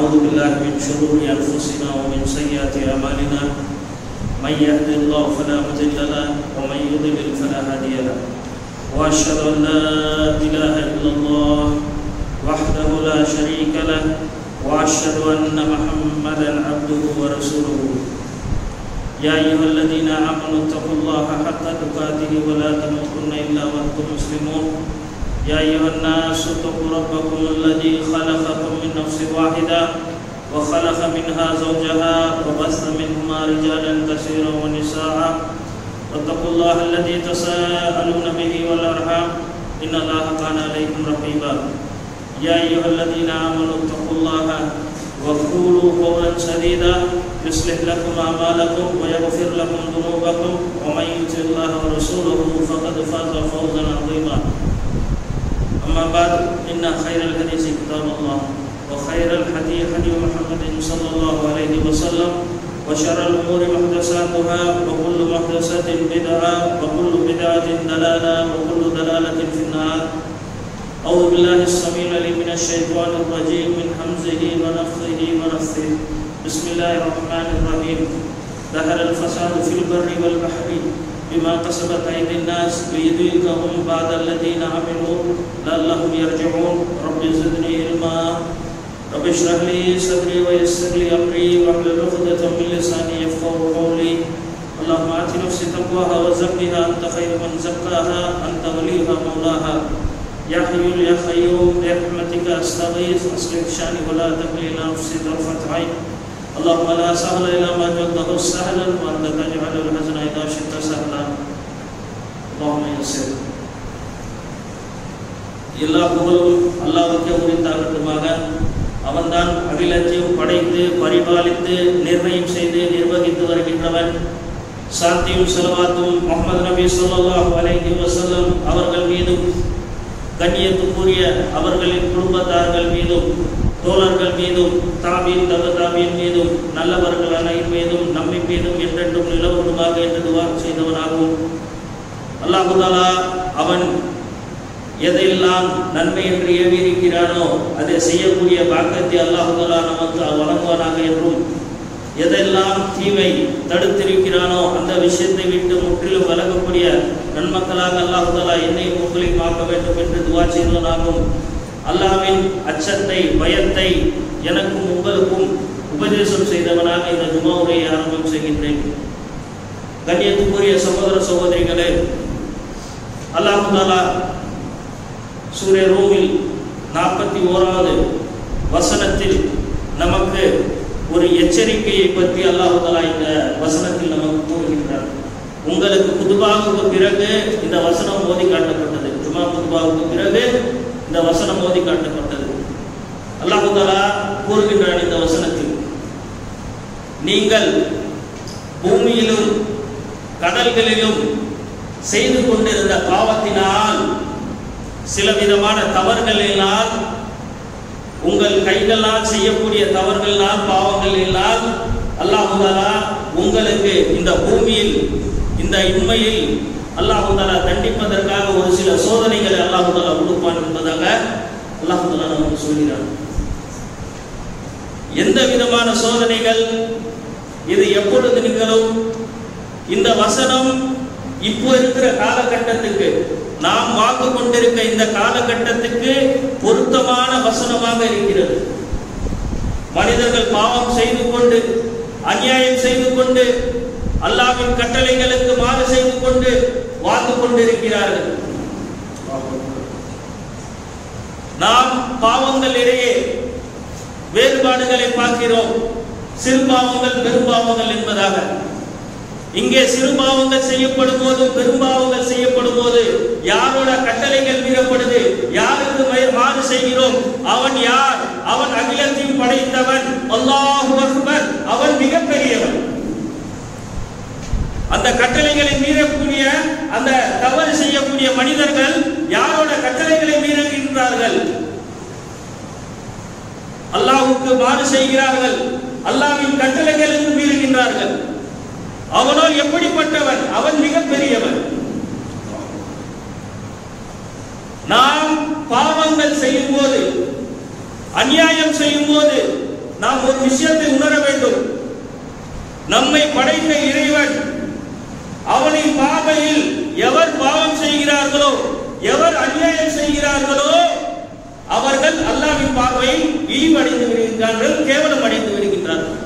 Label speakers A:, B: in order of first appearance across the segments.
A: ونعوذ بالله من شرور أنفسنا ومن سيئات أعمالنا من يهد الله فلا مضل له ومن يضلل فلا هادي له وأشهد أن لا إله إلا الله وحده لا شريك له وأشهد أن محمدا عبده ورسوله يا أيها الذين آمنوا اتقوا الله حق تقاته ولا تموتن إلا وأنتم مسلمون يا أيها الناس اتقوا ربكم الذي خلقكم من نفس واحدة وخلق منها زوجها وبث منهما رجالا كثيرا ونساء واتقوا الله الذي تساءلون به والأرحام إن الله كان عليكم رقيبا يا أيها الذين آمنوا اتقوا الله وقولوا قولا سديدا يصلح لكم أعمالكم ويغفر لكم ذنوبكم ومن يطع الله ورسوله فقد فاز فوزا عظيما أما بعد إن خير الحديث كتاب الله وخير الهدي هدي محمد صلى الله عليه وسلم وشر الأمور محدثاتها وكل محدثة بدعة وكل بدعة ضلالة وكل ضلالة في النار أعوذ بالله السميع العليم من الشيطان الرجيم من همزه ونفخه ونفثه بسم الله الرحمن الرحيم ظهر الفساد في البر والبحر بما كسبت أيدي الناس ليذيقهم بعض الذين عملوا لعلهم يرجعون رب زدني علما رب اشرح لي صدري ويسر لي أمري واحلل عقدة من لساني يفقهوا قولي اللهم آت نفسي تقواها وزكها أنت خير من زكاها أنت وليها مولاها يا حي يا قيوم برحمتك أستغيث أصلح شأني ولا تكلني إلى نفسي طرفة عين اللهم لا سهل إلا ما جعلته سهلا وأنت تجعل الحزن إذا شئت سهلا اللهم يسر எல்லா புகழும் அல்லாஹ்வுக்கே உரித்தாகட்டுமாக. அவன்தான் அகிலத்தையும் படைத்து பரிபாலித்து நிர்ணயம் செய்து நிர்வகித்து வருகின்றவன். சாந்தியும் ஸலவாத்தும் முஹம்மது நபி ஸல்லல்லாஹு அலைஹி வஸல்லம் அவர்கள் மீதும் கண்ணியத்துக்குரிய அவர்களின் குடும்பத்தார்கள் மீதும் தோழர்கள் மீதும் தாபீன் தபதாபீன் மீதும் நல்லவர்கள் அனைவரின் மீதும் நம்மை மீதும் என்றென்றும் நிலவட்டுமாக என்று துஆ செய்தவனாகும். அல்லாஹ் தஆலா அவன் எதையெல்லாம் நன்மை என்று ஏவியிருக்கிறானோ அதை செய்யக்கூடிய பாக்கியத்தை அல்லாஹ் தஆலா நமக்கு வழங்குவானாக என்றும் எதெல்லாம் தீமை தடுத்திருக்கிறானோ அந்த விஷயத்தை விட்டு முற்றிலும் விலகக்கூடிய நன்மக்களாக அல்லாஹ் தஆலா என்னையும் உங்களையும் ஆக்க வேண்டும் என்று துஆ செய்தவனாகும். அல்லாஹ்வின் அச்சத்தை பயத்தை எனக்கும் உங்களுக்கும் உபதேசம் செய்தவனாக இந்த ஜுமா உரையை ஆரம்பம் செய்கின்றேன். கண்ணியத்துக்குரிய சகோதர சகோதரிகளே, அல்லாஹ் தஆலா சூரா ரூமில் 41வது வசனத்தில் நமக்கு ஒரு எச்சரிக்கையை பற்றி அல்லாஹ் தஆலா இந்த வசனத்தில் நமக்கு கூறுகின்றார். உங்களுக்கு குதுபாவுக்கு பிறகு இந்த வசனம் ஓதி காட்டப்பட்டது. ஜுமா குதுபாவுக்கு பிறகு இந்த வசனம் ஓதி காட்டப்பட்டது. அல்லாஹ் தஆலா கூறுகின்றார் இந்த வசனத்தில், நீங்கள் பூமியிலும் கடல்களிலும் செய்து கொண்டிருந்த பாவத்தினால் சில விதமான தவறுகளினால் உங்கள் கைகளால் செய்யக்கூடிய தவறுகளினால் பாவங்களினால் அல்லாஹ் தஆலா உங்களுக்கு இந்த பூமியில் இந்த இம்மையில் அல்லாஹ் தஆலா தண்டிப்பதற்காக ஒரு சில சோதனைகளை அல்லாஹ் தஆலா கொடுப்பான் என்பதாக அல்லாஹ் தஆலா நமக்கு சொல்கிறார். எந்த விதமான சோதனைகள், இது எப்பொழுது நிகழும்? இந்த வசனம் இப்போ இருக்கிற காலகட்டத்துக்கு, நாம் வாழ்ந்து கொண்டிருக்க இந்த காலகட்டத்துக்கு பொருத்தமான வசனமாக இருக்கிறது. மனிதர்கள் பாவம் செய்து கொண்டு அநியாயம் செய்து கொண்டு அல்லாஹ்வின் கட்டளைகளுக்கு மாறு செய்து கொண்டு வாழ்ந்து கொண்டிருக்கிறார்கள். நாம் பாவங்கள் இடையே வேறுபாடுகளை பார்க்கிறோம். சிறு பாவங்கள் பெரும் பாவங்கள் என்பதாக. இங்கே சிறு பாவங்கள் செய்யப்படும் போது பெரும் பாவங்கள் செய்யப்படும் போது யாரோட கட்டளைகள் மீறப்படுது, யாருக்கு மாறு செய்கிறோம், அவன் யார்? அவன் அகிலத்தையும் படைத்தவன், அல்லாஹு அக்பர், அவன் மிகப்பெரியவன். அந்த கட்டளைகளை மீறக்கூடிய அந்த தவறு செய்யக்கூடிய மனிதர்கள் யாரோட கட்டளைகளை மீறுகின்றார்கள்? அல்லாஹ்வுக்கு மாறு செய்கிறார்கள், அல்லாஹ்வின் கட்டளைகளுக்கு மீறுகின்றார்கள். அவனோ எப்படிப்பட்டவன்? அவன் மிகப்பெரியவன். நாம் பாவங்கள் செய்யும் போது, அநியாயம் செய்யும் போது, நாம் ஒரு விஷயத்தை உணர வேண்டும். நம்மை படைத்த இறைவன் அவனின் பார்வையில் எவர் பாவம் செய்கிறார்களோ, எவர் அநியாயம் செய்கிறார்களோ அவர்கள் அல்லாஹ்வின் பார்வையில் இழிவடைந்து விடுகின்றார்கள், கேவலம் அடைந்து விடுகின்றார்கள்.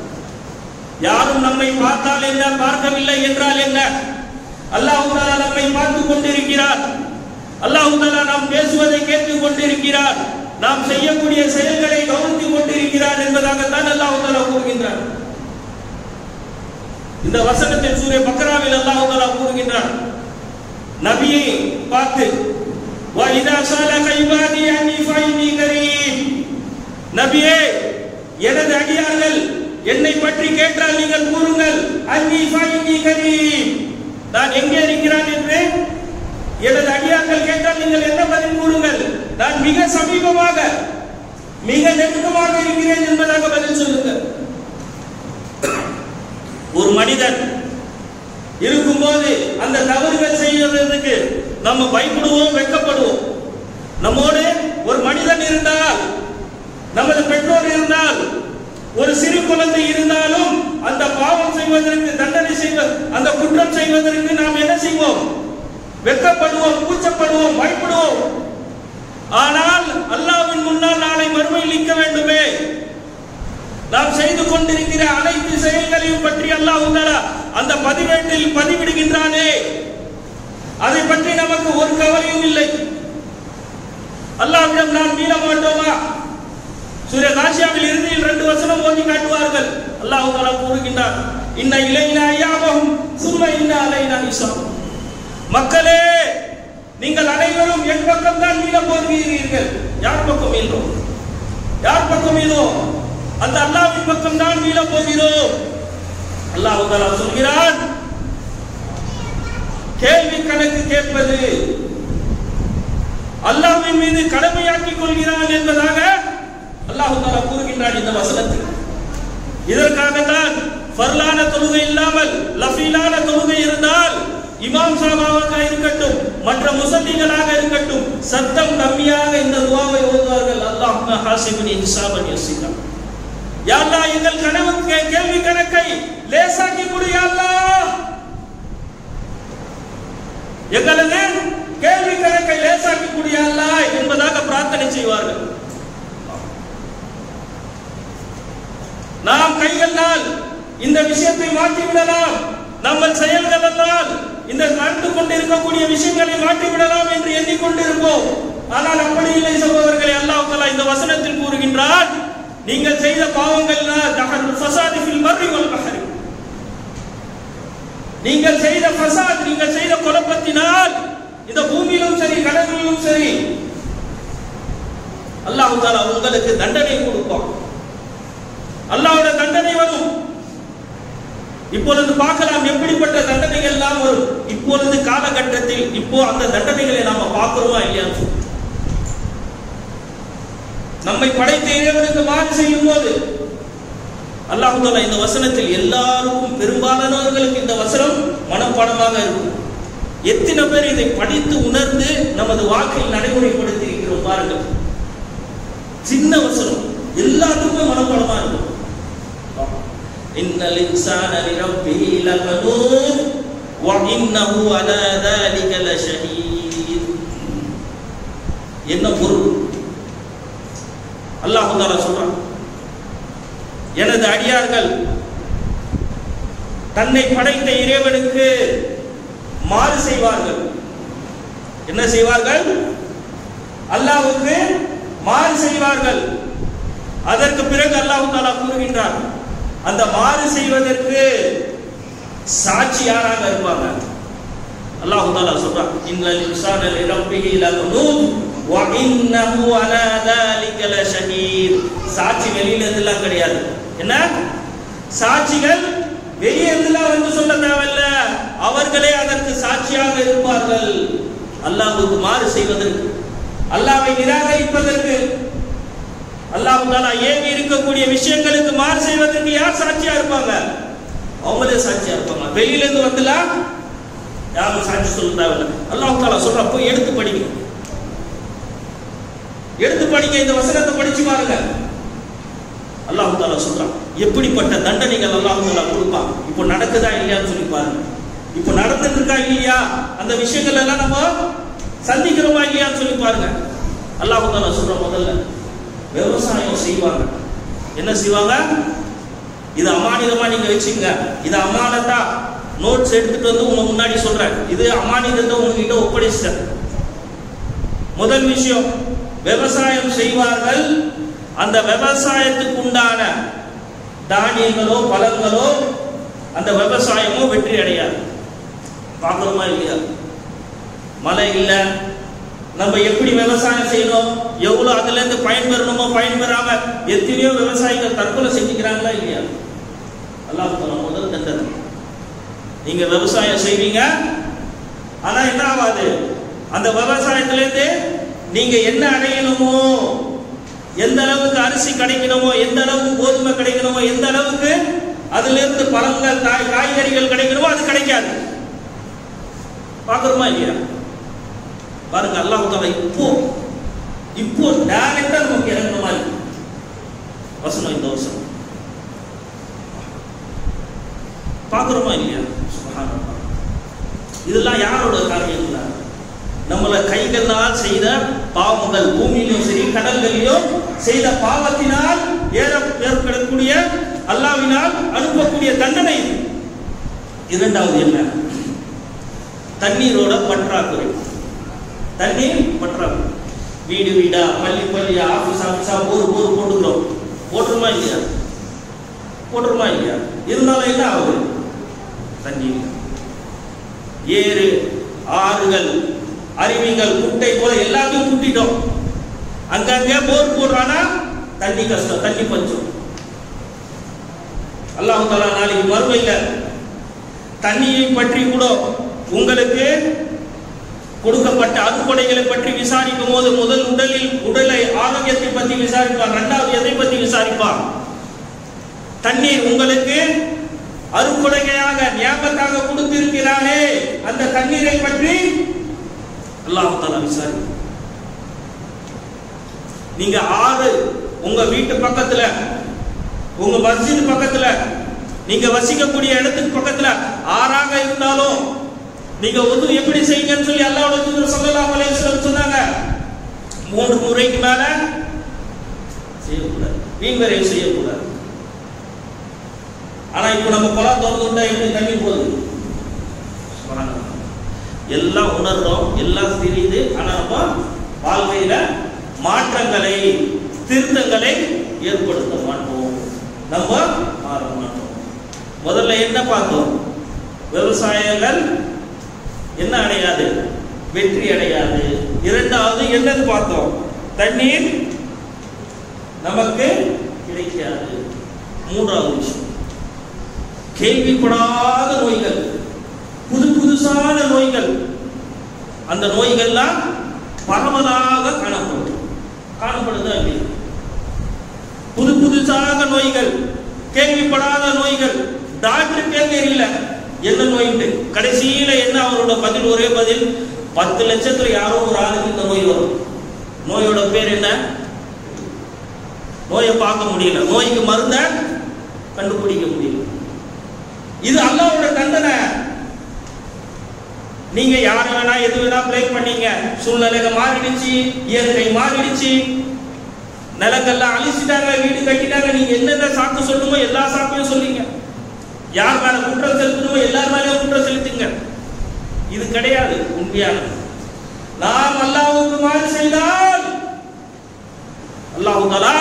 A: யாரும் நம்மை பார்த்தால் என்ன, பார்க்கவில்லை என்றால் என்ன? அல்லாஹ் தஆலா நம்மை பார்த்துக் கொண்டிருக்கிறார். அல்லாஹ் தஆலா நாம் பேசுவதை கேட்டுக் கொண்டிருக்கிறார். நாம் செய்யக்கூடிய செயல்களை கவனித்துக் கொண்டிருக்கிறார் என்பதாகத்தான் அல்லாஹ் தஆலா கூறுகின்றார். இந்த வசனத்தில் சூரா பக்ராவில் அல்லாஹ் தஆலா கூறுகின்றார், நபியை பார்த்து, வ இதா ஸலக இபாதி அன்னி ஃபைனி கரீம், நபியே எனது அடியார்கள் என்னை பற்றி கேட்டால் நீங்கள் கூறுங்கள், அன்னி ஃபைனி கரீம், நான் எங்கே இருக்கிறேன் என்று எனது அடியார்கள் கேட்டால் நீங்கள் என்ன பதில் கூறுங்கள்? நான் மிக சமீபமாக, மிக நெருக்கமாக இருக்கிறேன் என்பதாக பதில் சொல்லுங்கள். ஒரு மனிதன் இருக்கும்போது அந்த தவறுகள் செய்வதற்கு நம்ம பயப்படுவோம், வெட்கப்படுவோம். நம்மோடு ஒரு மனிதன் இருந்தால், நமது பெற்றோர் இருந்தால், ஒரு சிறு குழந்தை இருந்தாலும் அந்த பாவம் செய்வதற்கு, தண்டனை செய்வது, அந்த குற்றம் செய்வதற்கு நாம் என்ன செய்வோம்? வெட்கப்படுவோம், கூச்சப்படுவோம், பயப்படுவோம். ஆனால் அல்லாஹ்வின் முன்னால் நாளை மறுமையில் நிற்க வேண்டுமே. நாம் செய்து கொண்டிருக்கிற அனைத்து செயல்களையும் பற்றி அல்லாஹ் தஆலா அந்த பதிவேட்டில் பதிவிடுகின்றானே, அதை பற்றி நமக்கு ஒரு கவலையும் இல்லை. அல்லாஹ்விடம் நாம் மீள மாட்டோமா? சூரா காஷியாவில் இறுதியில் 2 வசனம் ஓதி காட்டுவார்கள். அல்லாஹ் தஆலா கூறுகின்றார், இன்ன இலைனா இயாபஹும் சும்ம இன்ன அலைனா ஹிசாப். மக்களே, நீங்கள் அனைவரும் என் பக்கம் தான் மீள போகிறீர்கள். யார் பக்கம் மீளோம்? யார் பக்கம் மீளோம்? அந்த அல்லாஹ்வின் பக்கம் தான் மீள போகிறோம். அல்லாஹ் தஆலா சொல்கிறான், கேள்வி கணக்கு கேட்பது அல்லாஹ்வின் மீது கடமையாக்கிக் கொள்கிறான் என்பதாக அல்லாஹ் தஆலா கூறுகின்றான் இந்த வசனத்தில். இதற்காகத்தான் ஃபர்லான தொழுகை இல்லாமல் லஃபீலான தொழுகை இருந்தால் இமாம் சாஹாபாக இருக்கட்டும், மற்ற முஸல்லிகளாக இருக்கட்டும், சத்தம் கம்மியாக இந்த துஆவை ஓதுவார்கள். அல்லாஹும்ம ஹாசிபினி ஹிசாபன் யஸீரா. யா அல்லாஹ், எங்கள் கேள்வி கணக்கை லேசாக்கி கொடு யா அல்லாஹ். எங்களது கேள்வி கணக்கை லேசாக்கி கொடு யா அல்லாஹ் என்பதாக பிரார்த்தனை செய்வார்கள். நாம் கைகளால் இந்த விஷயத்தை மாற்றிவிடலாம், நம்ம செயல்களால் இந்த நடந்து கொண்டிருக்கக்கூடிய விஷயங்களை மாற்றிவிடலாம் என்று எண்ணிக்கொண்டிருப்போம். ஆனால் அப்படி இல்லை சகோதரர்களே. அல்லாஹ் தஆலா இந்த வசனத்தில் கூறுகின்றார், நீங்கள் செய்த பாவங்கள்னால் தஹருல் ஃபஸாதி ஃபில் பர்ரி வல் பஹரி, நீங்கள் செய்த ஃபஸாத், நீங்கள் செய்த குழப்பத்தினால் இந்த பூமியிலும் சரி கடலிலும் சரி அல்லாஹ் தஆலா உங்களுக்கு தண்டனை கொடுப்பான். அல்லாஹ்வுடைய தண்டனை வரும். இப்பொழுது பார்க்கலாம் எப்படிப்பட்ட தண்டனைகள் எல்லாம் வரும். இப்பொழுது காலகட்டத்தில் இப்போ அந்த தண்டனைகளை நாம பார்க்கிறோமா இல்லையா? நம்மை படைத்த இறைவனுக்கு மாறு செய்யும் போது அல்லாஹ் தஆலா இந்த வசனத்தில் எல்லாருக்கும், பெரும்பாலானவர்களுக்கு இந்த வசனம் மனப்பாடமாக இருக்கும். எத்தனை பேர் இதை படித்து உணர்ந்து நமது வாழ்க்கையில் நடைமுறைப்படுத்தி இருக்கிறோம் பாருங்கள். சின்ன வசனம் எல்லாத்துக்குமே மனப்பாடமா இருக்கும். இன்னல் இன்சான லிரப்பிஹி லகனூர் வ இன்னஹு அலா ذلك லஷஹீத். என்ன பொருள்? அல்லாஹ் தஆலா சொல்றான், எனது அடியார்கள் தன்னை படைத்த இறைவனுக்கு மாறு செய்வார்கள். என்ன செய்வார்கள்? அல்லாஹ்வுக்கு மாறு செய்வார்கள். அதற்கு பிறகு அல்லாஹ் தஆலா கூறுகின்றார், அந்த மாறு செய்வதற்கு சாட்சி யாராக இருப்பாங்க? அல்லாஹ் தஆலா சொல்றான், இன்னல் இன்சான லிரப்பிஹி லகனூர் வ இன்னஹு அலா ذلك லஷஹீத். சாட்சி வெளியில இருந்தெல்லாம் கிடையாது. என்ன சாட்சிகள் வெளியே இருந்தெல்லாம் வந்து சொல்ல தேவையில்ல, அவர்களே அதற்கு சாட்சியாக இருப்பார்கள். அல்லாஹ்வுக்கு மாறு செய்வதற்கு, அல்லாஹ்வை நிராகரிப்பதற்கு, அல்லாஹ் தஆலா ஏவி இருக்கக்கூடிய விஷயங்களுக்கு மாறு செய்வதற்கு யார் சாட்சியா இருப்பாங்க? அவங்களே சாட்சியா இருப்பாங்க. வெளியில இருந்து வந்துலாம் யாரும் சாட்சி சொல்ல தேவையில்லை. அல்லாஹ் தஆலா சொல்ற, போய் எடுத்து படிங்க, எடுத்து படிங்க, இந்த வசனத்தை படிச்சு பாருங்க. அல்லாஹ் தஆலா சொல்றான். எப்படிப்பட்ட தண்டனைகள் அல்லாஹ் தஆலா கொடுப்பான். இப்போ நடக்குதா இல்லையான்னு சொல்லி பாருங்க. இப்போ நடந்துட்டு இருக்கா இல்லையா, அந்த விஷயங்கள் எல்லாம் நம்ம சந்திக்கிறோமா இல்லையான்னு சொல்லி பாருங்க. அல்லாஹ் தஆலா சொல்ற முதல்ல விவசாயம் செய்வாங்க. என்ன செய்வாங்க? இது அமானிதமா நீங்க வச்சுங்க, இது அமானத்தா நோட்ஸ் எடுத்துட்டு வந்து உங்க முன்னாடி சொல்றேன், இது அமானிதத்தை உங்ககிட்ட ஒப்படைச்சிட்டேன். முதல் விஷயம், விவசாயம் செய்வார்கள். அந்த விவசாயத்துக்கு உண்டான தானியங்களோ பழங்களோ அந்த விவசாயமோ வெற்றி அடையாது. பார்க்கணுமா இல்லையா? மழை இல்லை, நம்ம எப்படி விவசாயம் செய்யணும், எவ்வளவு அதுல இருந்து பயன்பெறணுமோ பயன்பெறாம எத்தனையோ விவசாயிகள் தற்கொலை செஞ்சுக்கிறாங்களா இல்லையா? அல்லாஹ் தஆலா முதல் தண்டனை. நீங்க விவசாயம் செய்வீங்க, ஆனா என்ன ஆகாது, அந்த விவசாயத்திலிருந்து நீங்க என்ன அடையணுமோ, எந்த அளவுக்கு அரிசி கிடைக்கணுமோ, எந்த அளவுக்கு கோதுமை கிடைக்கணுமோ, எந்த அளவுக்கு அதுல இருந்து பழங்கள் காய்கறிகள் கிடைக்கணுமோ அது கிடைக்காது. பார்க்கணுமா இல்லையா? பாருங்க, அல்லாஹ் தஆலா இப்போ டைரக்டா நமக்கு இறங்குற மாதிரி வசனம் இந்த வசனம். பார்க்கணுமா இல்லையா? சுப்ஹானல்லாஹ். இதெல்லாம் யாரோட காரியம் இல்லை? நம்மள கைகளால் செய்த பாவங்கள், பூமியிலும் சரி கடல்களிலும் செய்த பாவத்தினால் ஏற்படக்கூடிய அல்லாஹ்வினால் அனுப்பக்கூடிய தண்டனை. இரண்டாவது என்ன? தண்ணீரோட பற்றாக்குறை. தண்ணீர் பற்றாக்குறை. வீடு வீடா, பள்ளி பள்ளியா, ஆபீஸ் ஆபீஸா போர் போட்டுக்கிறோம். போட்டுருமா இல்லையா? போட்டுருமா இல்லையா? இருந்தாலும் என்ன ஆகுது? தண்ணீர், ஏறு, ஆறுகள், அருவிகள், குட்டை போல எல்லாத்தையும் கூட்டிட்டோம். அங்கங்க போர் போடுறானா தண்ணி கஷ்டம், தண்ணி பஞ்சம். அல்லாஹ் தஆலா நாளைக்கு மறுமையில தண்ணியை பற்றி கூட உங்களுக்கு கொடுக்கப்பட்ட அறுப்படைகளை பற்றி விசாரிக்கும் போது முதல் உடலை ஆரோக்கியத்தை பற்றி விசாரிப்பார், இரண்டாவது எதை பற்றி விசாரிப்பார்? தண்ணீர் உங்களுக்கு அறுப்படையாக ஞாபகமாக கொடுத்திருக்கிறானே அந்த தண்ணீரை பற்றி அல்லாஹ் தஆலா விசாரிப்பார். நீங்க ஆறு உங்க வீட்டு பக்கத்துல, உங்க மஸ்ஜித் பக்கத்துல, நீங்க வசிக்கக்கூடிய இடத்துக்கு பக்கத்துல ஆறாக இருந்தாலும் நீங்க ஒது எப்படி செய்யுங்கன்னு சொல்லி அல்லாஹ்வுடைய தூதர் ஸல்லல்லாஹு அலைஹி வஸல்லம் சொன்னாங்க. 3 முறைக்கு மேல செய்யக்கூடாது, வீண்வரையை செய்யக்கூடாது. ஆனா இப்ப நம்ம குளம் திறந்து விட்டா எப்படி தண்ணி போகுது? எல்லாம் உணர்றோம், எல்லாம் தெரியுது. ஆனா நம்ம வாழ்க்கையில மாற்றங்களை, திருத்தங்களை ஏற்படுத்த மாட்டோம், நம்ம மாற மாட்டோம். முதல்ல என்ன பார்த்தோம்? விவசாயங்கள் என்ன அடையாது? வெற்றி அடையாது. இரண்டாவது என்னன்னு பார்த்தோம்? தண்ணீர் நமக்கு கிடைக்காது. மூன்றாவது விஷயம், கேள்விப்படாத நோய்கள், புதுசான நோய்கள். அந்த நோய்கள்லாம் பரவலாக காணப்படுதா இல்லையா? புதுசாக நோய்கள், கேள்விப்படாத நோய்கள். டாக்டருக்கே தெரியல என்ன நோயிட்டு. கடைசியில என்ன அவரோட பதில்? ஒரே பதில், 10 லட்சத்துல யாரோ ஒரு ஆளுக்கு இந்த நோய் வரும். நோயோட பேர் என்ன? நோயை பார்க்க முடியல, நோய்க்கு மருந்த கண்டுபிடிக்க முடியல. இது அல்லாஹ்வோட தண்டனை. நீங்க யார வேணா எது வேணா பிளேம் பண்ணீங்க, சூழ்நிலைகள் மாறிடுச்சு, இயற்கை மாறிடுச்சு, நிலங்கள்லாம் அழிச்சிட்டாங்க, வீடு கட்டிட்டாங்க. நீங்க என்னென்ன சாக்கு சொல்லணுமோ எல்லா சாக்கையும் சொல்லிங்க. யார் மேல குற்றம் செலுத்தணுமோ எல்லார் மேலேயும் குற்றம் செலுத்துங்க. இது கிடையாது உண்மையானது. நாம் அல்லாஹ்வுக்கு மாறு செய்தால் அல்லாஹ் தஆலா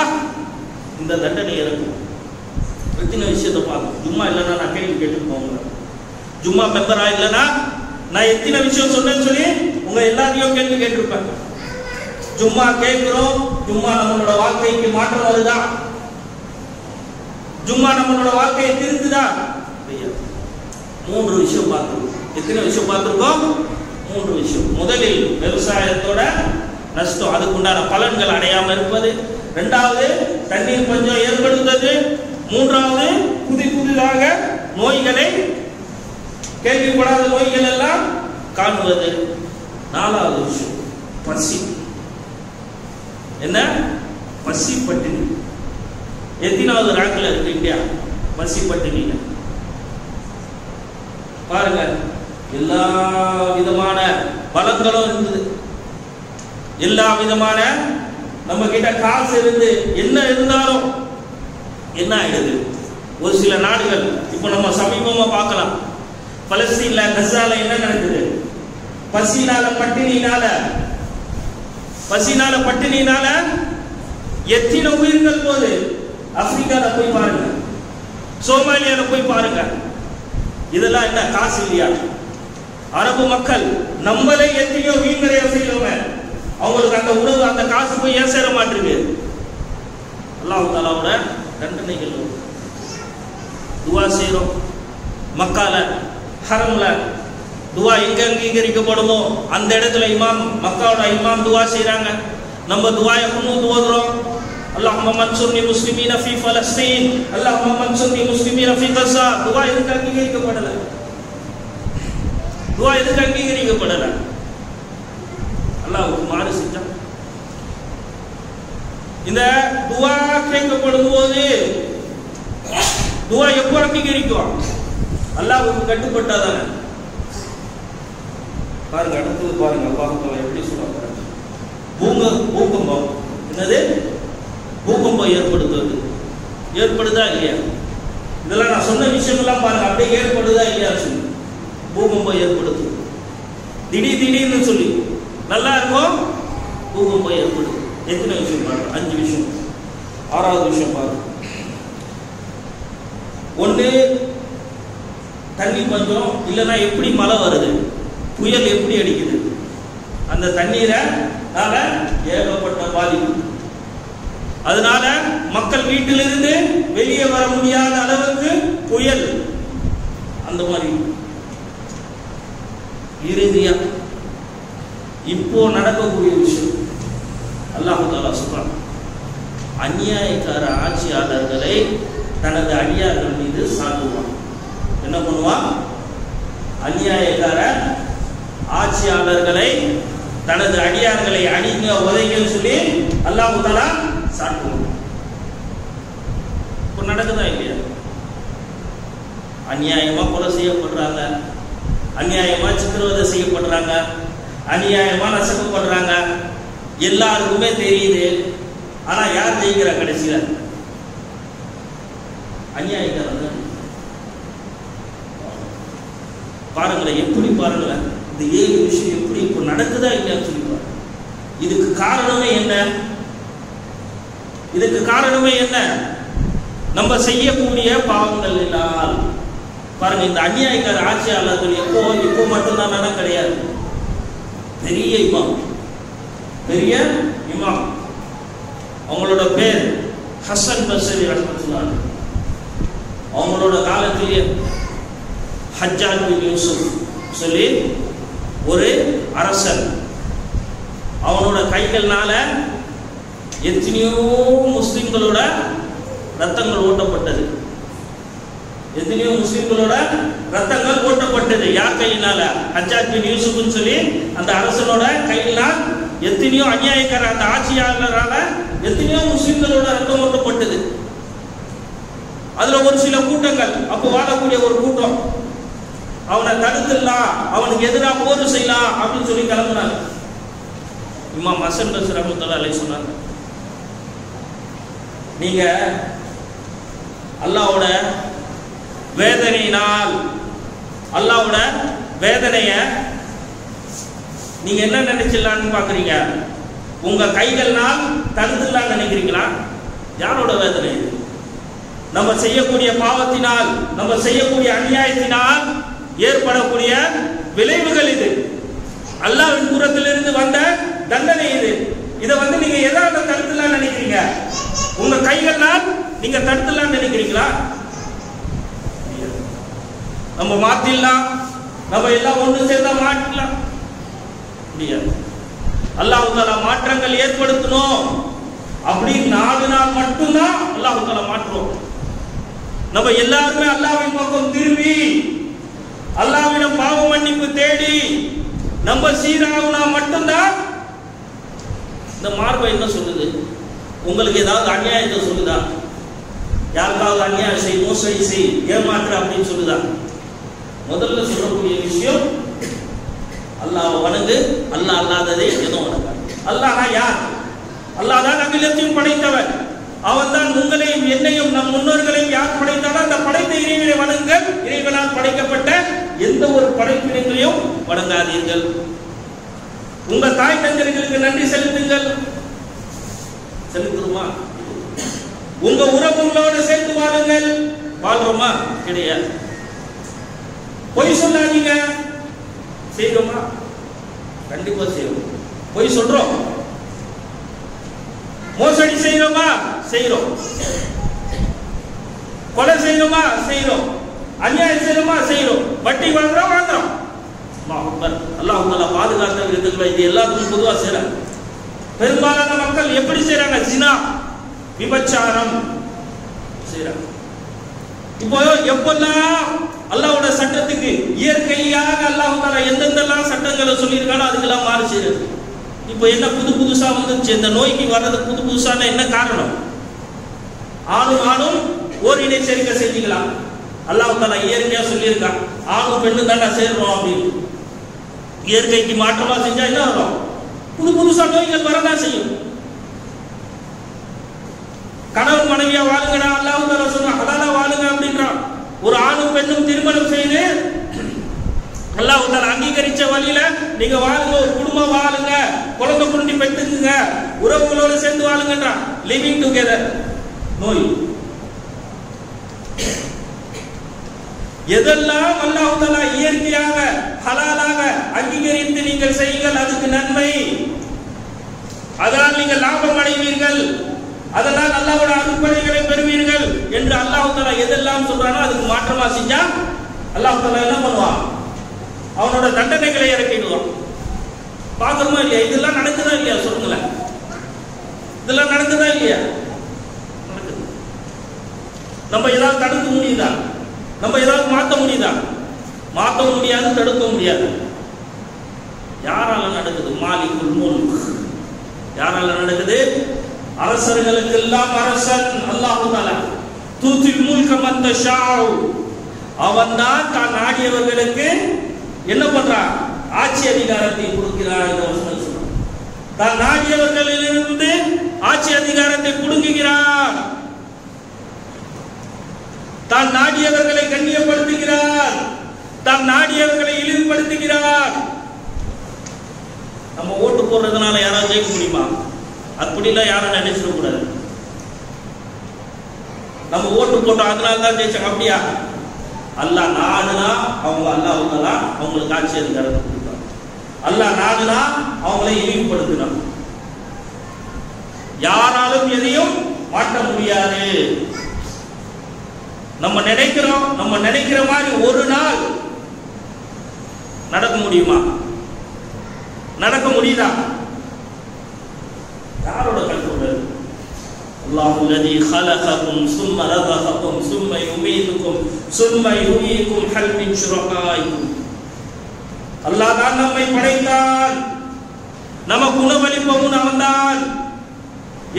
A: இந்த தண்டனை இறக்கும். எத்தனை விஷயத்தை பார்க்கணும். ஜும்மா இல்லைன்னா நான் கேள்வி கேட்டு போங்க. ஜும்மா மெம்பரா இல்லைன்னா நான் எத்தனை விஷயம் சொன்னேன்னு சொல்லி உங்க எல்லாத்தையும் கேள்வி கேட்டிருப்பேன். ஜும்மா கேட்கிறோம், ஜும்மா நம்மளோட வாழ்க்கைக்கு மாற்றம் வருதா? ஜும்மா நம்மளோட வாழ்க்கையை திருத்துதா? 3 விஷயம் பார்த்துருக்கோம். எத்தனை விஷயம் பார்த்துருக்கோம்? 3 விஷயம். முதலில் விவசாயத்தோட நஷ்டம், அதுக்குண்டான பலன்கள் அடையாம இருப்பது. இரண்டாவது தண்ணீர் பஞ்சம் ஏற்படுத்துவது. மூன்றாவது புதிதாக நோய்களை, கேள்விப்படாத நோய்கள் எல்லாம் காணுவது. 4வது விஷயம் பசி. என்ன? பசி பட்டினி. எத்தனாவது ரேங்க்ல இருக்கு இந்தியா பசி பட்டினியில? பாருங்க, எல்லா விதமான பலங்களும் இருந்தது, எல்லா விதமான நம்ம கிட்ட காசு இருந்து என்ன இருந்தாலும் என்ன ஆயிடுது? ஒரு சில நாடுகள் இப்ப நம்ம சமீபமா பார்க்கலாம், பலஸ்தீன்ல கஸால என்ன நடக்குது? பசினால பட்டினினால எத்தனை உயிர்கள் போது. ஆப்பிரிக்கால போய் பாருங்க, சோமாலியால போய் பாருங்க. இதெல்லாம் என்ன காசு இல்லையா? அரபு மக்கள் நம்மளே எத்தனையோ வீண்கரையா செய்யறோமே, அவங்களுக்கு அந்த உணவு அந்த காசு போய் ஏன் சேர மாட்டிருக்கு? அல்லாஹ் தஆலாவோட தண்டனைகள். துவா செய்றோம் மக்கால ஹரம்ல, துவா எங்க அங்கீகரிக்கப்படுமோ அந்த இடத்துல மக்காவோட இமாம் துவா செய்றாங்க. நம்ம துவாயை குனூத் ஓதுறோம். அல்லாஹும்ம மன்சுர்னி முஸ்லிமீன ஃபீ ஃபலஸ்தீன், அல்லாஹும்ம மன்சுர்னி முஸ்லிமீன ஃபீ கஸா. துவா எதுக்கு அங்கீகரிக்கப்படல? துவா எதுக்கு அங்கீகரிக்கப்படல? அல்லாஹ்வுக்கு மாறு செஞ்சா. இந்த துவா கேட்கப்படும் போது துவா எப்போ அங்கீகரிக்கும்? அல்லாஹ்வுக்கு கட்டுப்பட்டாதானே. பாருங்க, அடுத்தது பாருங்க, அல்லாஹ் தஆலா எப்படி சொல்றாங்க. பூகம்பம் என்னது? பூகம்பம் ஏற்படுதா இல்லையா? இதெல்லாம் நான் சொன்ன விஷயங்கள்லாம் பாருங்க, அப்படியே ஏற்படுதா இல்லையா சொல்லி. பூகம்பம் ஏற்படுது திடீர்னு சொல்லி நல்லா இருக்கும், பூகம்பம் ஏற்படுது. எத்தனை விஷயம் பாருங்க? 5 விஷயம். 6வது விஷயம் பாருங்க. ஒன்று தண்ணி பஞ்சம், இல்லைன்னா எப்படி மழை வருது, புயல் எப்படி அடிக்குது, அந்த தண்ணீரால ஏகப்பட்ட பாதிப்பு. அதனால மக்கள் வீட்டிலிருந்து வெளியே வர முடியாத அளவுக்கு புயல். அந்த மாதிரி இறுதியா இப்போ நடக்கக்கூடிய விஷயம் அல்லாஹ் தஆலா சொல்றான், அநியாயக்கார ஆட்சியாளர்களை தனது அடியார்கள் மீது சாட்டுவான். என்ன பண்ணுவான்? அநியாயக்கார ஆட்சியாளர்களை தனது அடியார்களை அடிங்க உதைங்கன்னு சொல்லி அல்லாஹ் தஆலா சாட்டுவான். இப்போ நடக்குதா இல்லையா? அநியாயமா கொலை செய்யப்படுறாங்க, அநியாயமா சித்திரவதை செய்யப்படுறாங்க, அநியாயமா நசுக்கப்படுறாங்க. எல்லாருக்குமே தெரியுது. ஆனா யார் ஜெயிக்கிறா கடைசியில? அநியாயக்காரங்க. பாருங்களேன், எப்படி பாருங்களேன், இந்த 7 விஷயம் எப்படி இப்போ நடக்குதா இல்லையான்னு சொல்லி பாருங்க. இதுக்கு காரணமே என்ன? இதுக்கு காரணமே என்ன? நம்ம செய்யக்கூடிய பாவங்கள் எல்லாம். பாருங்க, இந்த அநியாயக்கார ஆட்சியாளர்கள் இப்போ மட்டும்தான் கிடையாது. பெரிய இமாம் அவங்களோட பேர் ஹசன் பஸ்ரி ரஹ்மத்துல்லாஹ். அவங்களோட காலத்திலேயே ஹஜ்ஜாஜ் பின் யூசுப் சொல்லி ஒரு அரசன், அவனோட கைகள்னால எத்தனையோ முஸ்லிம்களோட ரத்தங்கள் ஓட்டப்பட்டது. எத்தனையோ முஸ்லிம்களோட ரத்தங்கள் ஓட்டப்பட்டது. யார் கையினால? ஹஜ்ஜாஜ் பின் யூசுப்னு சொல்லி அந்த அரசனோட கையினால் எத்தனையோ அநியாயக்கார அந்த ஆட்சியாளரால எத்தனையோ முஸ்லிம்களோட ரத்தம் ஓட்டப்பட்டது. அதுல ஒரு சில கூட்டங்கள், அப்போ வாழக்கூடிய ஒரு கூட்டம், அவனை தடுத்துடலாம், அவனுக்கு எதிராக போர் செய்யலாம் அப்படின்னு சொல்லி கிளம்புனாங்க. இமாம் ஹசன் பஸ்ரி ரஹ்மத்துல்லாஹி அலைஹி சொன்னாங்க, நீங்க அல்லாஹ்வோட வேதனையினால், அல்லாஹ்வோட வேதனைய நீங்க என்ன நினைச்சிடலான்னு பாக்குறீங்க? உங்க கைகள்னால் தடுத்துடலான்னு நினைக்கிறீங்களா? யாரோட வேதனை இது? நம்ம செய்யக்கூடிய பாவத்தினால், நம்ம செய்யக்கூடிய அநியாயத்தினால் ஏற்படக்கூடிய விளைவுகள் இது. அல்லாஹ்வின் புறத்திலிருந்து வந்த தண்டனை இது. இதை நீங்க எதாவது தடுத்துலாம் நினைக்கிறீங்க? உங்க கைகள்னால் நீங்க தடுத்துலாம் நினைக்கிறீங்களா? நம்ம மாத்திடலாம், நம்ம எல்லாம் ஒன்று சேர்ந்தா மாற்றலாம் முடியாது. அல்லாஹ் தஆலா மாற்றங்கள் ஏற்படுத்தணும் அப்படின்னு 4 நாள் மட்டும்தான் அல்லாஹ் தஆலா மாற்றுவோம். நம்ம எல்லாருமே அல்லாஹ்வின் பக்கம் திரும்பி அல்லாஹ்விடம் பாவ மன்னிப்பு தேடி நம்ம சீராகுனா மட்டும்தான். இந்த மார்க்கம் என்ன சொல்லுது? உங்களுக்கு ஏதாவது அநியாயத்தை சொல்லுதா? யாருக்காவது அநியாயம் செய், மோசடி செய், ஏமாற்று அப்படின்னு சொல்லுதா? முதல்ல சொல்லக்கூடிய விஷயம் அல்லாஹ் வணங்கு, அல்லாஹ் அல்லாததே எதுவும் வணங்காது. அல்லாஹ்னா யார்? அல்லாஹ் தான் அகிலத்தையும் படைத்தவன். அவன் தான் உங்களையும் என்னையும் நம் முன்னோர்களையும் யார் படைத்தானோ அந்த படைத்த இறைவனை வணங்குங்கள். இறைவனால் படைக்கப்பட்ட எந்த ஒரு படைப்பினங்களையும் வணங்காதீர்கள். உங்க தாய் தந்தையர்களுக்கு நன்றி செலுத்துங்கள். செலுத்துமா? உங்க உறவுகளோடு சேர்த்து வாழுங்கள். வாழ்றோமா? கிடையாது. பொய் சொல்லாதீங்க. செய்யறோமா? கண்டிப்பா செய்யறோம். பொய் சொல்றோம். மோசடி செய்யறோமா? செய்யறோம். கொலை செய்யறோமா? செய்யறோம். அநியாயம் செய்யறோமா? செய்யறோம். வட்டி வாங்குறோம், வாங்குறோம். அல்லாஹ் தஆலா பாதுகாத்த விதத்துல இது எல்லாத்துக்கும் பொதுவா செய்யறாங்க. பெரும்பாலான மக்கள் எப்படி செய்யறாங்க? ஜினா, விபச்சாரம் செய்யறாங்க. இப்போ எப்பெல்லாம் அல்லாஹ்வோட சட்டத்துக்கு இயற்கையாக அல்லாஹ் தஆலா எந்தெந்தெல்லாம் சட்டங்களை சொல்லியிருக்கானோ அதுக்கெல்லாம் மாறு செய்யறது. இப்போ என்ன புதுசா வந்துச்சு? இந்த நோய்க்கு வர்றது புதுசான என்ன காரணம்? ஆணும் ஓரினை சேர்க்கை செஞ்சுக்கலாம். அல்லாஹ் தஆலா இயற்கையா சொல்லியிருக்கான், ஆணும் பெண்ணும் தாண்டா சேர்றோம் அப்படின்னு. இயற்கைக்கு மாற்றமா செஞ்சா என்ன வரும்? புதுசா நோய்கள் வரதான் செய்யும். கணவன் மனைவியா வாழுங்கடா அல்லாஹ் தஆலா சொல்றான், ஹலாலா வாழுங்க அப்படின்றான். ஒரு ஆணும் பெண்ணும் திருமணம் செய்து அல்லாஹ் தஆலா அங்கீகரிச்ச வழியில நீங்க வாழுங்க, ஒரு குடும்பம் வாழுங்க, குழந்தை குட்டி பெற்றுங்க, உறவுகளோடு சேர்ந்து வாழுங்கன்றான். Living together. நோய் எதெல்லாம் அல்லாஹ் தஆலா இயற்கையாக ஹலாலாக அங்கீகரித்து நீங்கள் செய்யுங்கள், அதுக்கு நன்மை, அதனால் நீங்கள் லாபம் அடைவீர்கள், அதனால் அல்லாஹ்வோட அருட்படைகளை பெறுவீர்கள் என்று அல்லாஹ் தஆலா எதெல்லாம் சொல்றானோ அதுக்கு மாற்றமா செஞ்சா அல்லாஹ் தஆலா என்ன பண்ணுவான்? அவனோட தண்டனைகளை இறக்கிடுவான். பாக்குறோமா இல்லையா? இதெல்லாம் நடக்குதா இல்லையா? சொல்லுங்களேன். இதெல்லாம் நடக்குதா இல்லையா? நடக்குது. நம்ம ஏதாவது தடுக்க முடியுதா? நம்ம ஏதாவது மாற்ற முடியுதா? மாற்ற முடியாது, தடுக்க முடியாது. யாரால நடக்குது? மாலிகுல் முல்க். யாரால நடக்குது? அரசர்களுக்கு எல்லாம் அரசன் அல்லாஹ் தஆலா. தூத்தில் முல்க மன் தஷாஉ. அவன் தான் தான் நாடியவர்களுக்கு என்ன பண்றான்? ஆட்சி அதிகாரத்தை கொடுக்கிறான். இந்த வசனம் சொல்றான், தான் நாடியவர்களிலிருந்து ஆட்சி அதிகாரத்தை புடுங்குகிறான். தான் நாடியவர்களை கண்ணியப்படுத்துகிறார், தான் நாடியவர்களை இழிவுபடுத்துகிறார். நம்ம ஓட்டு போடுறதுனால யாராவது ஜெயிக்க முடியுமா? அப்படிலாம் யாரும் நினைச்சிட கூடாது. நம்ம ஓட்டு போட்டோம் அதனால தான் ஜெயிச்சாங்க அப்படியா? அல்லாஹ் நாடுனா அவங்க அல்லாஹ் அவங்களுக்கு ஆட்சி அதிகாரத்தை கொடுத்தாங்க. அல்லாஹ் நாடுனா அவங்களை இழிவுபடுத்தினான். யாராலும் எதையும் மாற்ற முடியாது. நம்ம நினைக்கிறோம், நம்ம நினைக்கிற மாதிரி ஒரு நாள் நடக்க முடியுமா? நடக்க முடியுதா? யாரோட கண்ட்ரோல்? அல்லாஹுல்லதி خلقكم ثم رزقكم ثم يميتكم ثم يحييكم هل من شركائكم. அல்லாஹ் தான் நம்மை படைத்தான், நமக்கு உணவளிப்பவன் அவன்தான்.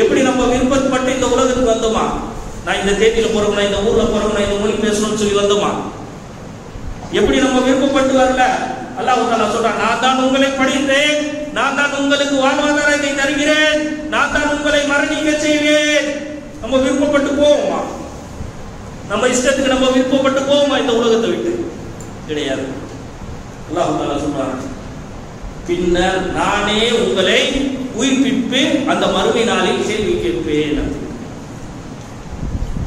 A: எப்படி நம்ம விருப்பப்பட்டு இந்த உலகத்துக்கு வந்தோமா? நான் இந்த தேதியில பிறக்கணும், இந்த ஊர்ல பிறக்கணும், இந்த மொழி பேசணும்னு சொல்லி வந்தோமா? எப்படி நம்ம விருப்பப்பட்டு வரல? அல்லாஹ் தஆலா சொல்றான், நான் தான் உங்களை படைத்தேன், நான் தான் உங்களுக்கு வாழ்வாதாரத்தை தருகிறேன், நான் தான் உங்களை மரணிக்க செய்வேன். நம்ம விருப்பப்பட்டு போவோமா? நம்ம இஷ்டத்துக்கு நம்ம விருப்பப்பட்டு போவோமா இந்த உலகத்தை விட்டு? கிடையாது. அல்லாஹ் தஆலா சொல்றான், பின்னர் நானே உங்களை உயிர்ப்பித்து அந்த மறுமை நாளில் கேள்வி கேட்பேன்.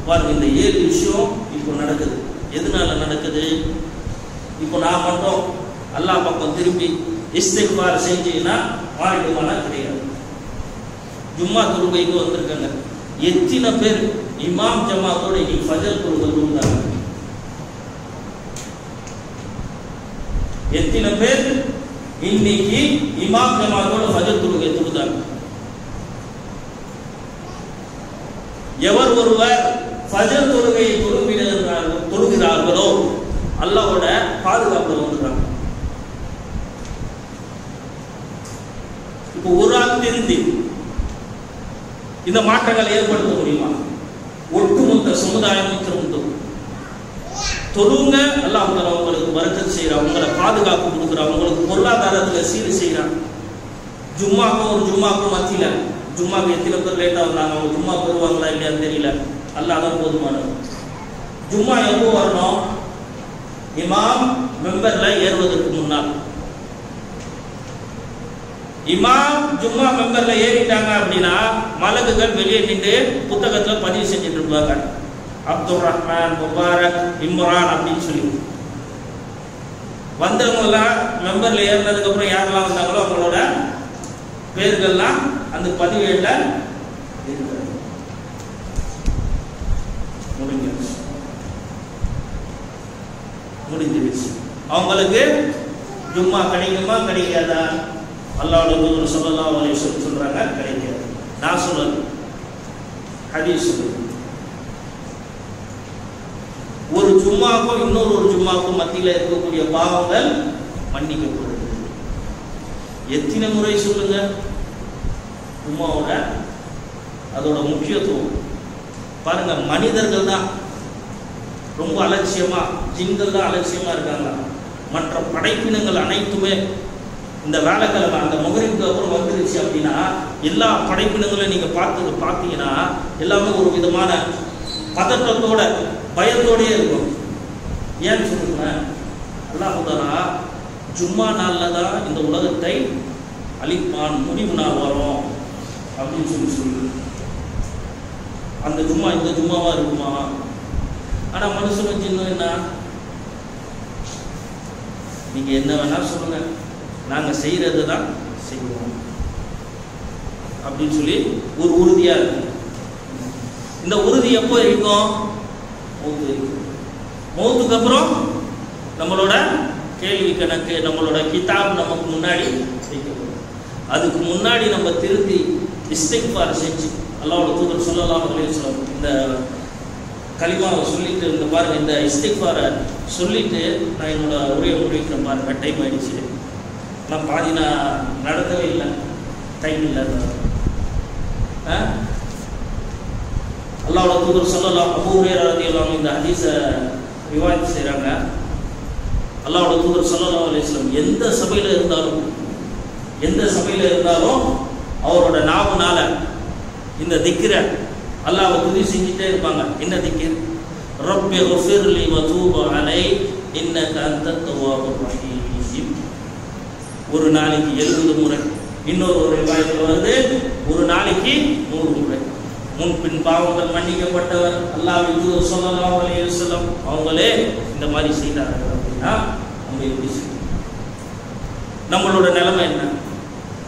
A: பாருங்க, இந்த 7 விஷயம் இப்போ நடக்குது. எதனால நடக்குது? இப்போ நான் பண்றோம், அல்லாஹ் பக்கம் திரும்பி இஸ்திக்பார் செஞ்சீங்கன்னா மாறிடுமானா? கிடையாது. ஜும்மா தொழுகைக்கு வந்திருக்காங்க, எத்தனை பேர் இமாம் ஜமாத்தோட இன்னைக்கு ஃபஜர் தொழுகை தொழுதாங்க? எத்தனை பேர் இன்னைக்கு இமாம் ஜமாத்தோட ஃபஜர் தொழுகை தொழுதாங்க? எவர் ஒருவர் ஃபஜர் தொழுகையை தொழுகிறார்களோ அல்லாஹ்வோட பாதுகாப்புல வந்துடுறாங்க. இப்போ ஒரு ஆள் திருந்தி இந்த மாற்றங்களை ஏற்படுத்த முடியுமா? ஒட்டுமொத்த சமுதாயமும் திரும்பும். தொழுங்க, அல்லாஹ் தஆலா உங்களுக்கு பரக்கத் செய்றான், உங்களை பாதுகாப்பு கொடுக்குறான், உங்களுக்கு பொருளாதாரத்தில் சீர் செய்றான். ஜும்மாக்கும் ஒரு ஜும்மாக்கும் மத்தியில ஜும்மாக்கு எத்தனை பேர் லேட்டாக வந்தாங்க, அவங்க ஜும்மா பெறுவாங்களா இல்லையான்னு தெரியல. அல்லாஹ் தான் போதுமானது. ஜும்மா எப்போ வரணும்? இமாம் மெம்பர்ல ஏறுவதற்கு முன்னால். இமாம் ஜும்மா மெம்பர்ல ஏறிட்டாங்க அப்படின்னா மலக்குகள் வெளியே நின்று புத்தகத்துல பதிவு செஞ்சுட்டு இருப்பாங்க. அப்துல் ரஹ்மான், முபாரக், இம்ரான் அப்படின்னு சொல்லி வந்தவங்க மெம்பர்ல ஏறினதுக்கு அப்புறம் யாரெல்லாம் வந்தாங்களோ அவங்களோட பேர்கள்லாம் அந்த பதிவேட்ல முடிஞ்சிருச்சு. அவங்களுக்கு ஜும்மா கிடைக்குமா கிடைக்காதா? அல்லாஹ்வுடைய தூதர் ஸல்லல்லாஹு அலைஹி வஸல்லம் சொல்றாங்க கிடைக்காது. நான் சொல்றது ஹதீஸ். ஒரு ஜும்மாக்கும் இன்னொரு ஒரு ஜும்மாக்கும் மத்தியில் இருக்கக்கூடிய பாவங்கள் மன்னிக்கப்படுது. எத்தனை முறை சொல்லுங்க ஜும்மாவோட அதோட முக்கியத்துவம் பாருங்க. மனிதர்கள் தான் ரொம்ப அலட்சியமா, ஜின்கள் தான் அலட்சியமா இருக்காங்க. மற்ற படைப்பினங்கள் அனைத்துமே இந்த வேலைக்கிழமை அந்த மகரிபுக்கு அப்புறம் வந்துருச்சு அப்படின்னா எல்லா படைப்பினங்களையும் நீங்க பார்த்தீங்கன்னா எல்லாமே ஒரு விதமான பதற்றத்தோட பயத்தோடயே இருக்கும். ஏன்னு சொல்லுங்க, அல்லாஹ் தஆலா ஜும்மா நாளில் தான் இந்த உலகத்தை அழிப்பான், முடிவு நாள் வரும் அப்படின்னு சொல்லி அந்த ஜும்மா இந்த ஜும்மாவா இருக்குமா? ஆனா மனுஷன் சின்ன என்ன, நீங்க என்ன வேணா சொல்லுங்க, நாங்க செய்யறது தான் செய்வோம் அப்படின்னு சொல்லி ஒரு உறுதியா இருக்கு. இந்த உறுதி எப்போ இருக்கும்? மௌத்துக்கு அப்புறம் நம்மளோட கேள்வி கணக்கு, நம்மளோட கிதாப் நமக்கு முன்னாடி வைக்கப்படும். அதுக்கு முன்னாடி நம்ம திருத்தி இஸ்திக்ஃபார் செஞ்சு அல்லாஹ்வுடைய தூதர் ஸல்லல்லாஹு அலைஹி வஸல்லம் இந்த கலிமாவை சொல்லிட்டு இந்த பாருங்க, இந்த இஸ்திக்ஃபாரை சொல்லிட்டு நான் என்னோட உரையை முடிக்கிறேன். பாருங்க, டைம் ஆயிடுச்சு. நான் பாதி நான் நடத்தவே இல்லை, டைம் இல்லை. அல்லாஹ்வுடைய தூதர் ஸல்லல்லாஹு அபூ ஹுரைரா ரலியல்லாஹு அன்ஹு இந்த ஹதீஸை ரிவாயத் செய்கிறாங்க. அல்லாஹ்வுடைய தூதர் ஸல்லல்லாஹு அலைஹி வஸல்லம் எந்த சபையில் இருந்தாலும் அவரோட நாவுனால இந்த திக்ரை அல்லாஹ்வை துதி செஞ்சுட்டே இருப்பாங்க. என்ன திக்ர்? ரப்பி ஃபிர்லி வ தூப் அலை இன்னக அன்தத் தவ்வாபுர் ரஹீம். ஒரு நாளைக்கு 70 முறை. இன்னொரு ரிவாயத்தில் வருது ஒரு நாளைக்கு 100 முறை. முன்பின் பாவங்கள் மன்னிக்கப்பட்டவர் அல்லாஹ்வின் தூதர் ஸல்லல்லாஹு அலைஹி வஸல்லம் அவங்களே இந்த மாதிரி செய்தார்கள் அப்படின்னா நம்ம எப்படி செய்யணும்? நம்மளோட நிலைமை என்ன?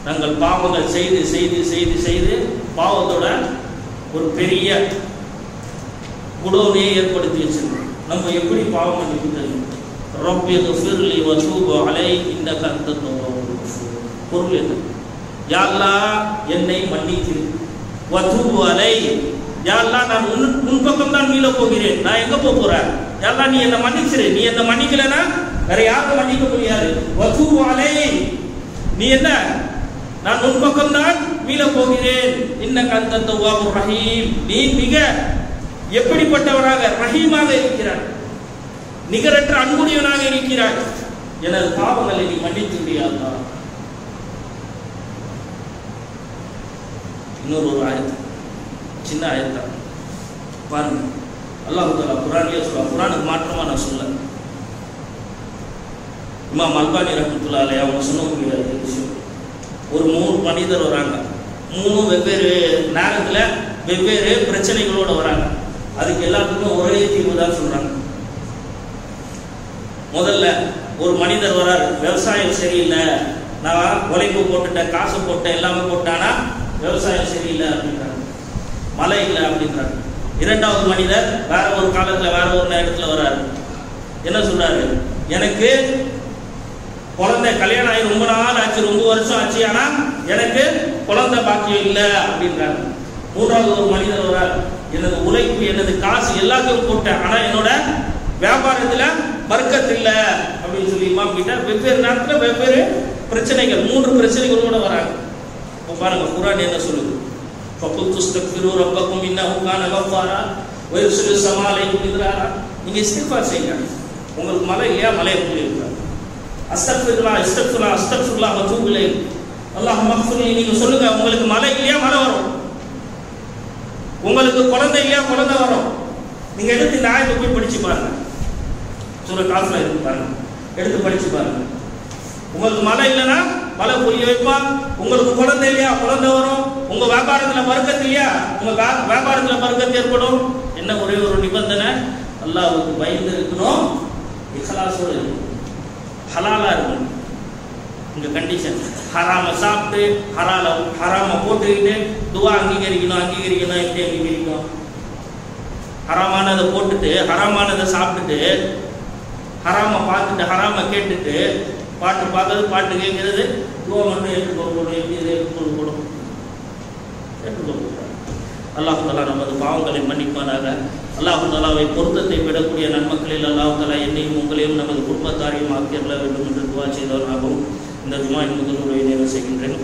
A: நாங்கள் பாவங்கள் செய்து செய்து செய்து செய்து பாவத்தோட ஒரு பெரிய குடோனையை ஏற்படுத்தி வச்சிருக்கோம். நம்ம எப்படி பாவம் மன்னிப்பு தெரியும்? ரப்பி ஃபிர்லி வ தூப் அலை இன்னக அன்தத் தவ்வாபுர் ரஹீம். பொருள் என்ன? யா அல்லாஹ் என்னை மன்னித்திரு, வ தூப் அலை, யா அல்லாஹ் நான் உன் பக்கம் தான் மீள போகிறேன், நான் எங்க போறேன்? யா அல்லாஹ் நீ என்ன மன்னிச்சிரு, நீ என்ன மன்னிக்கலனா வேற யாரும் மன்னிக்க முடியாது. வ தூப் அலை, நீ என்ன, நான் உன் பக்கம் தான் மீள போகிறேன். இன்னக அன்தத் தவ்வாபுர் ரஹீம், நீ மிக எப்படிப்பட்டவராக ரஹீமாக இருக்கிறாய், நிகரற்ற அன்புடையவனாக இருக்கிறாய், எனது பாவங்களை நீ மன்னித்து விடியாதா. இன்னொரு ஆயத்து, சின்ன ஆயத்தா பாருங்க. அல்லாஹ் தஆலா குர்ஆன்லயே சொல்றான். குர்ஆனுக்கு மாற்றமா நான் சொல்ல. இமாம் அல்பானி ரஹ்மத்துல்லாஹி அலைஹி அவங்க சொன்னக்கூடிய விஷயம், ஒரு 3 மனிதர் வராங்க. 3 வெவ்வேறு நேரத்தில் வெவ்வேறு பிரச்சனைகளோட வராங்க. அதுக்கு எல்லாத்துக்கும் ஒரே தீர்வு தான் சொல்றாங்க. முதல்ல ஒரு மனிதர் வரார், விவசாயம் சரியில்லை, நான் உழைப்பு போட்டுட்டேன், காசு போட்டேன், எல்லாமே போட்டானா விவசாயம் சரியில்லை அப்படின்றாங்க, மழை இல்லை அப்படின்றாங்க. இரண்டாவது மனிதர் வேற ஒரு காலத்தில் வேற ஒரு நேரத்தில் வராரு. என்ன சொல்றாரு? எனக்கு குழந்தை கல்யாணம் ஆகி ரொம்ப நாள் ஆச்சு, ரொம்ப வருஷம் ஆச்சு, ஆனா எனக்கு குழந்தை பாக்கியம் இல்லை அப்படின்றாங்க. மூன்றாவது ஒரு மனிதர் வரார், எனது உழைப்பு எனது காசு எல்லாத்தையும் போட்டேன், ஆனா என்னோட வியாபாரத்துல பர்க்கத் இல்லை அப்படின்னு சொல்லி இமாம் கிட்ட வெவ்வேறு நேரத்தில் வெவ்வேறு பிரச்சனைகள், 3 பிரச்சனைகளோட வராங்க. பாருங்க குர்ஆன் என்ன சொல்லுது? ஃபகுல்து அஸ்தக்ஃபிரு ரப்பக்கும் இன்னஹு கான கஃபாரா வயுர்சிலு ஸமா அலைக்கும் மித்ராரா. நீங்க இஸ்திக்ஃபார் செய்யுங்க. உங்களுக்கு மழை இல்லையா, மழையை பொழியுங்க. அஸ்தக்ஃபிருல்லாஹ் அஸ்தக்ஃபிருல்லாஹ் அஸ்தக்ஃபிருல்லாஹ் வ தூபு இலைஹ் அல்லாஹும்ம அக்ஃபிர்லி. நீங்க சொல்லுங்க, உங்களுக்கு மழை இல்லையா, மழை வரும். உங்களுக்கு குழந்தை இல்லையா, குழந்தை வரும். நீங்க எடுத்து இந்த ஆயத்தை போய் படிச்சு பாருங்க. சூரா காஃப்ல இருக்கு பாருங்க, எடுத்து படிச்சு பாருங்க. உங்களுக்கு மழை இல்லைன்னா மழை பொழிய வைப்பான். உங்களுக்கு குழந்தை இல்லையா, குழந்தை வரும். உங்க வியாபாரத்துல பரக்கத்து இல்லையா, உங்க வியாபாரத்துல பரக்கத்து ஏற்படும். என்ன ஒரே ஒரு நிபந்தனை, அல்லாஹ்வுக்கு பயந்து இருக்கணும், இஹ்லாஸோட இருக்கணும், ஹலாலா இருக்கணும். இந்த கண்டிஷன். ஹராம சாப்பிட்டு ஹராம போட்டுக்கிட்டு துவா அங்கீகரிக்கணும் எப்படி அங்கீகரிக்கணும்? ஹராமானதை போட்டுட்டு ஹராமானதை சாப்பிட்டுட்டு ஹராம பார்த்துட்டு ஹராம கேட்டுட்டு பாட்டு பார்க்கறது பாட்டு கேட்கறது துவா மட்டும் ஏற்றுக்கொள்ளப்படும். அல்லாஹ் தஆலா நமது பாவங்களை மன்னிப்பானாக. அல்லாஹ் தஆலாவை பொருத்தத்தை விடக்கூடிய நன்மக்களில் அல்லாஹ் தஆலா என்னையும் உங்களையும் நமது குடும்பத்தாரையும் ஆக்கியர்ல வேண்டும் என்று துவா செய்தவனாகவும் இந்த ஜுமாயின் முதல் உரையை நிறைவு செய்கின்றேன்.